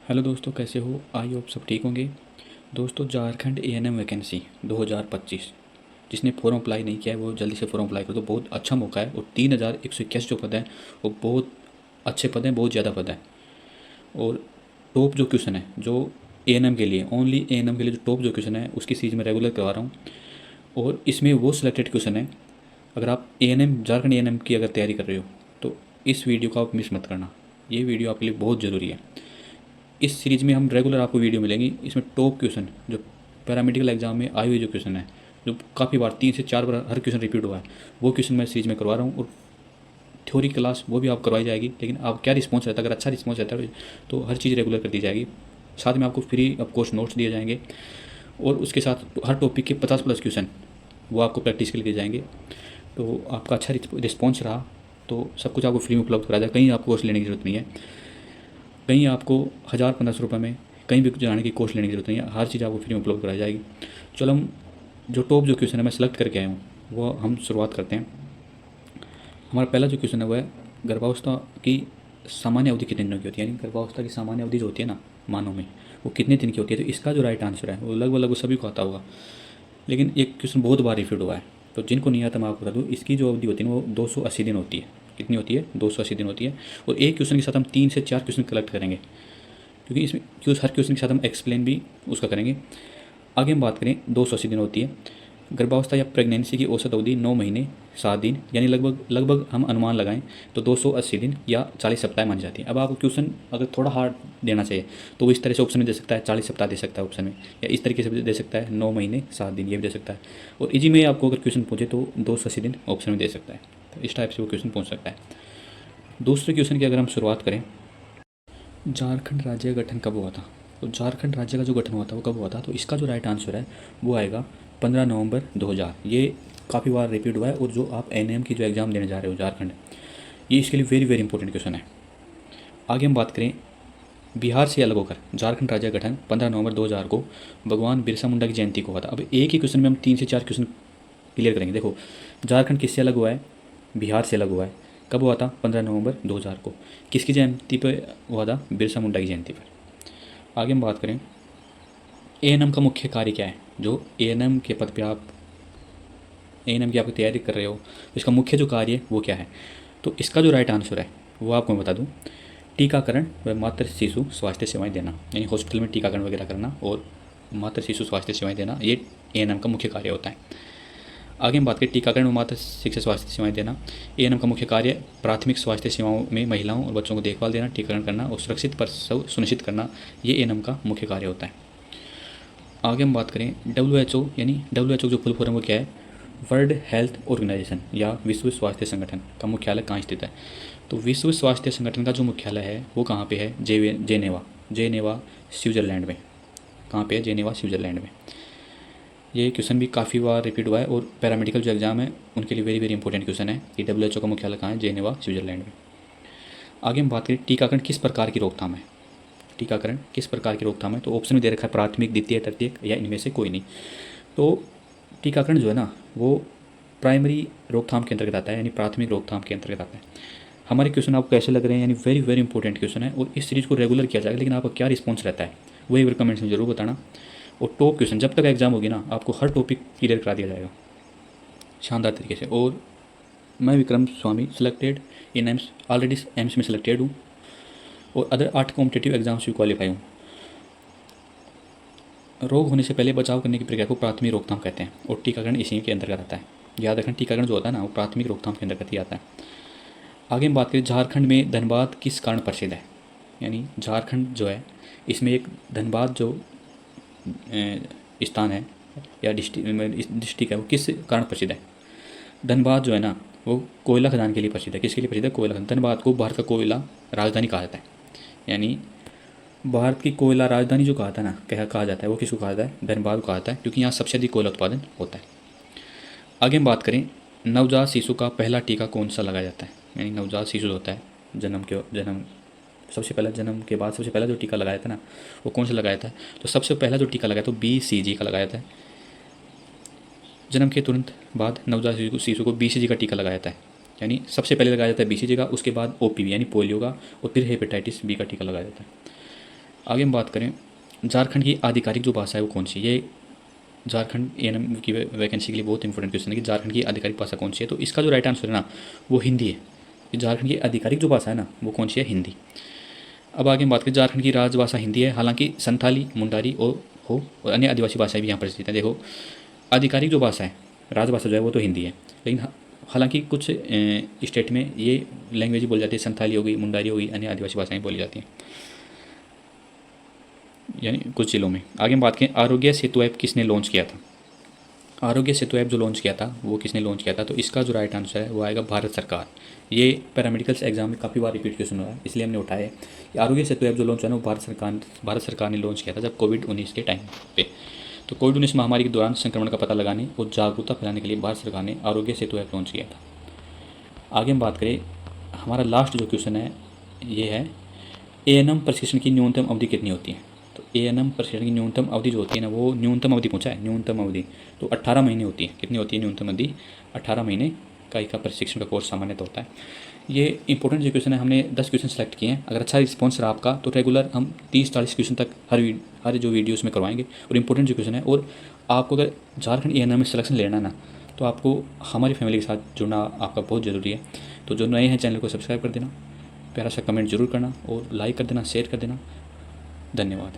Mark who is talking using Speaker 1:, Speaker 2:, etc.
Speaker 1: Hello दोस्तों, कैसे हो? आई होप सब ठीक होंगे। दोस्तों, झारखंड एएनएम वैकेंसी 2025, जिसने फॉर्म अप्लाई नहीं किया है वो जल्दी से फॉर्म अप्लाई कर दो। बहुत अच्छा मौका है। और 3121 जो पद हैं वो बहुत अच्छे पद हैं, बहुत ज़्यादा पद हैं। और टॉप जो क्वेश्चन है जो एएनएम के लिए, ओनली एएनएम के लिए जो टॉप जो क्वेश्चन है उसकी सीरीज में रेगुलर करवा रहा हूँ। और इसमें वो सिलेक्टेड क्वेश्चन है। अगर आप एएनएम, झारखंड एएनएम की अगर तैयारी कर रहे हो तो इस वीडियो को आप मिस मत करना। ये वीडियो आपके लिए बहुत ज़रूरी है। इस सीरीज़ में हम रेगुलर आपको वीडियो मिलेंगी। इसमें टॉप क्वेश्चन जो पैरामेडिकल एग्जाम में आए हुए जो क्वेश्चन है, जो काफ़ी बार 3 से 4 बार हर क्वेश्चन रिपीट हुआ है, वो क्वेश्चन मैं सीरीज में करवा रहा हूँ। और थ्योरी क्लास वो भी आप करवाई जाएगी। लेकिन आप क्या रिस्पॉन्स रहता है, अगर अच्छा रिस्पॉन्स रहता है तो हर चीज़ रेगुलर कर दी जाएगी। साथ में आपको फ्री ऑफ कोर्स नोट्स दिए जाएंगे। और उसके साथ हर टॉपिक के 50+ क्वेश्चन वो आपको प्रैक्टिस के लिए दिए जाएंगे। तो आपका अच्छा रिस्पॉन्स रहा तो सब कुछ आपको फ्री में उपलब्ध कराया जाए। कहीं आपको कोर्स लेने की ज़रूरत नहीं है। कहीं आपको 1000-1500 रुपये में कहीं भी जाने की कोर्स लेने की जरूरत नहीं है। हर चीज़ आपको फ्री में उपलब्ध कराई जाएगी। चलो, हम जो टॉप जो क्वेश्चन है मैं सेलेक्ट करके आया हूँ वो हम शुरुआत करते हैं। हमारा पहला जो क्वेश्चन है वो है गर्भावस्था की सामान्य अवधि कितने दिनों की होती है। यानी गर्भावस्था की सामान्य अवधि जो होती है ना मानव में, वो कितने दिन की होती है। तो इसका जो राइट आंसर है वो लगभग सभी को आता होगा। लेकिन एक क्वेश्चन बहुत बार रिपीट हुआ है, तो जिनको नहीं आता मैं आपको बता दूँ। इसकी जो अवधि होती है ना वो 280 दिन होती है। कितनी होती है? 280 दिन होती है। और एक क्वेश्चन के साथ हम 3 से 4 क्वेश्चन कलेक्ट करेंगे, क्योंकि इसमें हर क्वेश्चन के साथ हम एक्सप्लेन भी उसका करेंगे। आगे हम बात करें, 280 दिन होती है। गर्भावस्था या प्रेगनेंसी की औसत अवधि 9 महीने 7 दिन, यानी लगभग लगभग हम अनुमान लगाएं तो 280 दिन या 40 सप्ताह मानी जाती है। अब आपको क्वेश्चन अगर थोड़ा हार्ड देना चाहिए तो वो इस तरह से ऑप्शन में दे सकता है, 40 सप्ताह दे सकता है ऑप्शन में, या इस तरीके से भी दे सकता है 9 महीने 7 दिन, ये भी दे सकता है। और इजी में आपको अगर क्वेश्चन पूछे तो 280 दिन ऑप्शन में दे सकता है। तो इस टाइप से वो क्वेश्चन पूछ सकता है। दूसरे क्वेश्चन की अगर हम शुरुआत करें, झारखंड राज्य का गठन कब हुआ था? तो झारखंड राज्य का जो गठन हुआ था वो कब हुआ था? तो इसका जो राइट आंसर है वो आएगा 15 नवंबर 2000। ये काफ़ी बार रिपीट हुआ है। और जो आप एनएम की जो एग्ज़ाम देने जा रहे हो झारखंड, ये इसके लिए वेरी वेरी इंपॉर्टेंट क्वेश्चन है। आगे हम बात करें, बिहार से अलग होकर झारखंड राज्य का गठन 15 नवंबर 2000 को भगवान बिरसा मुंडा की जयंती को हुआ था। अब एक ही क्वेश्चन में हम 3 से 4 क्वेश्चन क्लियर करेंगे। देखो, झारखंड किससे अलग हुआ है? बिहार से अलग हुआ है। कब हुआ था? 15 नवंबर 2000 को। किसकी जयंती पर हुआ था? बिरसा मुंडा की जयंती पर। आगे हम बात करें, एएनएम का मुख्य कार्य क्या है? जो एएनएम के पद पे आप एएनएम की आपकी तैयारी कर रहे हो, इसका मुख्य जो कार्य है वो क्या है? तो इसका जो राइट आंसर है वो आपको मैं बता दूं, टीकाकरण व मातृ शिशु स्वास्थ्य सेवाएं देना। यानी हॉस्पिटल में टीकाकरण वगैरह करना और मातृ शिशु स्वास्थ्य सेवाएं देना, ये एएनएम का मुख्य कार्य होता है। आगे हम बात करें, टीकाकरण और मातृ शिशु स्वास्थ्य सेवाएं देना। एएनएम का मुख्य कार्य प्राथमिक स्वास्थ्य सेवाओं में महिलाओं और बच्चों को देखभाल देना, टीकाकरण करना और सुरक्षित प्रसव सुनिश्चित करना, ये एएनएम का मुख्य कार्य होता है। आगे हम बात करें, WHO, यानी WHO जो फुल फॉर्म वो क्या है? वर्ल्ड हेल्थ ऑर्गेनाइजेशन या विश्व स्वास्थ्य संगठन का मुख्यालय कहाँ स्थित है? तो विश्व स्वास्थ्य संगठन का जो मुख्यालय है वो कहाँ पे है? जेनेवा, जेनेवा स्विट्ज़रलैंड में। कहाँ पे है? जेनेवा स्विट्ज़रलैंड में। ये क्वेश्चन भी काफ़ी बार रिपीट हुआ है और पैरामेडिकल जो एग्जाम है उनके लिए वेरी वेरी इंपॉर्टेंट क्वेश्चन है कि WHO का मुख्यालय कहाँ है? जेनेवा स्विट्ज़रलैंड में। आगे हम बात करें, टीकाकरण किस प्रकार की रोकथाम है? टीकाकरण किस प्रकार की रोकथाम है? तो ऑप्शन में दे रखा है प्राथमिक, द्वितीय, तृतीयक या इनमें से कोई नहीं। तो टीकाकरण जो है ना वो प्राइमरी रोकथाम के अंतर्गत आता है, यानी प्राथमिक रोकथाम के अंतर्गत आता है। हमारे क्वेश्चन आपको कैसे लग रहे हैं? यानी वेरी वेरी इंपॉर्टेंट क्वेश्चन है और इस सीरीज़ को रेगुलर किया जाएगा। लेकिन आपका क्या रिस्पॉन्स रहता है वो एक बार कमेंट्स में जरूर बताना। और टॉप क्वेश्चन जब तक एग्जाम होगी ना आपको हर टॉपिक क्लियर करा दिया जाएगा शानदार तरीके से। और मैं Vikram Swami selected in AIIMS, already AIIMS में सिलेक्टेड हूँ और अदर 8 कॉम्पिटेटिव एग्जाम्स भी क्वालिफाई हूँ। रोग होने से पहले बचाव करने की प्रक्रिया को प्राथमिक रोकथाम कहते हैं और टीकाकरण इसी के अंतर्गत आता है। याद रखना, टीकाकरण जो होता है ना वो प्राथमिक रोकथाम के अंतर्गत ही आता है। आगे हम बात करें, झारखंड में धनबाद किस कारण प्रसिद्ध है? यानी झारखंड जो है इसमें एक धनबाद जो स्थान है या डिस्ट्रिक्ट है वो किस कारण प्रसिद्ध है? धनबाद जो है ना वो कोयला खदान के लिए प्रसिद्ध है। किसके लिए प्रसिद्ध है? कोयला खदान। धनबाद को भारत का कोयला राजधानी कहा जाता है। यानी भारत की कोयला राजधानी जो कहा था ना, कहा जाता है, वो किसको कहा जाता है? धनबाद को कहा जाता है, क्योंकि यहाँ सबसे अधिक कोयला उत्पादन होता है। आगे हम बात करें, नवजात शिशु का पहला टीका कौन सा लगाया जाता है? यानी नवजात शिशु होता है, जन्म सबसे पहला, जन्म के बाद सबसे पहला जो टीका लगाया था ना वो कौन सा लगाया था? तो सबसे पहला जो टीका लगाया तो BCG का लगाया था। जन्म के तुरंत बाद नवजात शिशु को BCG का टीका लगाया जाता है। यानी सबसे पहले लगाया जाता है BCG का, उसके बाद OPV यानी पोलियो का, और फिर हेपेटाइटिस B का टीका लगाया जाता है। आगे हम बात करें झारखंड की आधिकारिक जो भाषा है वो कौन सी है। ये झारखंड एएनएम की वैकेंसी के लिए बहुत इंपॉर्टेंट क्वेश्चन है कि झारखंड की आधिकारिक भाषा कौन सी है। तो इसका जो राइट आंसर है ना वो हिंदी है। कि झारखंड की आधिकारिक जो भाषा है ना वो कौन सी है, हिंदी। अब आगे हम बात करें, झारखंड की राजभाषा हिंदी है, हालांकि संथाली, मुंडारी और अन्य आदिवासी भाषाएं भी यहाँ पर स्थित हैं। देखो आधिकारिक जो भाषा है, राजभाषा जो है वो तो हिंदी है, लेकिन हालांकि कुछ स्टेट में ये लैंग्वेज बोली जाती है, संथाली होगी, मुंडारी होगी, अन्य आदिवासी भाषाएं बोली जाती हैं, यानी कुछ जिलों में। आगे हम बात करें, आरोग्य सेतु ऐप किसने लॉन्च किया था। आरोग्य सेतु ऐप जो लॉन्च किया था वो किसने लॉन्च किया था, तो इसका जो राइट आंसर है वो आएगा भारत सरकार। ये पैरामेडिकल्स एग्जाम में काफ़ी बार रिपीट क्वेश्चन हुआ है, इसलिए हमने उठाया है कि आरोग्य सेतु ऐप जो लॉन्च हुआ ना वो भारत सरकार ने लॉन्च किया था जब कोविड-19 के टाइम पे। तो कोविड-19 महामारी के दौरान संक्रमण का पता लगाने और जागरूकता फैलाने के लिए भारत सरकार ने आरोग्य सेतु ऐप लॉन्च किया था। आगे हम बात करें, हमारा लास्ट जो क्वेश्चन है ये है, एएनएम प्रशिक्षण की न्यूनतम अवधि कितनी होती है। तो एएनएम प्रशिक्षण की न्यूनतम अवधि जो होती है ना वो न्यूनतम अवधि पूछा है, न्यूनतम अवधि तो 18 महीने होती है। कितनी होती है न्यूनतम अवधि, 18 महीने का प्रशिक्षण का कोर्स सामान्यतः होता है। ये इंपॉर्टेंट जो क्वेश्चन है, हमने 10 क्वेश्चन सेलेक्ट किए हैं। अगर अच्छा रिस्पॉन्स रहा आपका तो रेगुलर हम 30-40 क्वेश्चन तक हर जो वीडियोस में करवाएंगे। और इंपॉर्टेंट जो क्वेश्चन है, और आपको अगर झारखंड एएनएम में सिलेक्शन लेना है ना तो आपको हमारी फैमिली के साथ जुड़ना आपका बहुत ज़रूरी है। तो जो नए हैं चैनल को सब्सक्राइब कर देना, प्यारा सा कमेंट जरूर करना और लाइक कर देना, शेयर कर देना। धन्यवाद।